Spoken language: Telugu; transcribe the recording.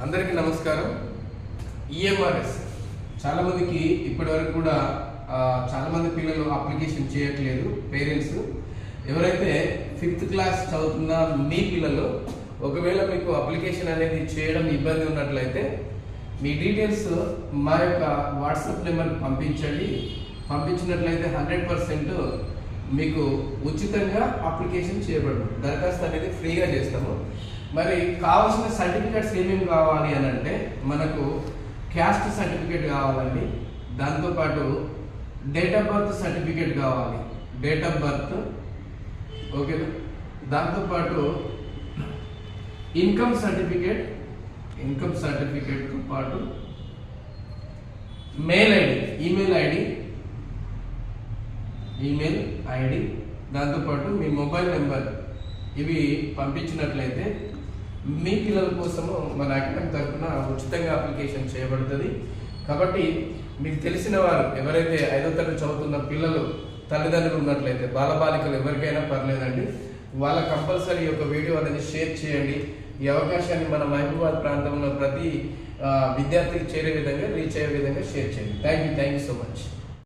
అందరికీ నమస్కారం. ఈఎంఆర్ఎస్ చాలా మందికి ఇప్పటివరకు కూడా చాలా మంది పిల్లలు అప్లికేషన్ చేయట్లేదు. పేరెంట్స్ ఎవరైతే 5th క్లాస్ చదువుతున్న మీ పిల్లలు ఒకవేళ మీకు అప్లికేషన్ అనేది చేయడం ఇబ్బంది ఉన్నట్లయితే మీ డీటెయిల్స్ మా యొక్క వాట్సాప్ నెంబర్ పంపించినట్లయితే 100% మీకు ఉచితంగా అప్లికేషన్ చేయబడదు. దరఖాస్తు అనేది ఫ్రీగా చేస్తాము. మరి కావాల్సిన సర్టిఫికేట్స్ ఏమేమి కావాలి అని అంటే మనకు క్యాస్ట్ సర్టిఫికేట్ కావాలండి, దాంతోపాటు డేట్ ఆఫ్ బర్త్ సర్టిఫికేట్ కావాలి, డేట్ ఆఫ్ బర్త్ ఓకేనా, దాంతోపాటు ఇన్కమ్ సర్టిఫికేట్తో పాటు ఈమెయిల్ ఐడి, దాంతోపాటు మీ మొబైల్ నెంబర్ ఇవి పంపించినట్లయితే మీ పిల్లల కోసము మన అకాడమీ తరఫున ఉచితంగా అప్లికేషన్ చేయబడుతుంది. కాబట్టి మీకు తెలిసిన వారు ఎవరైతే 5వ తరగతి చదువుతున్న పిల్లలు తల్లిదండ్రులు ఉన్నట్లయితే బాలబాలికలు ఎవరికైనా పర్లేదండి, వాళ్ళ కంపల్సరీ ఒక వీడియో అనేది షేర్ చేయండి. ఈ అవకాశాన్ని మన మహబూబాబాద్ ప్రాంతంలో ప్రతి విద్యార్థికి చేరే విధంగా రీచ్ అయ్యే విధంగా షేర్ చేయండి. Thank you so much.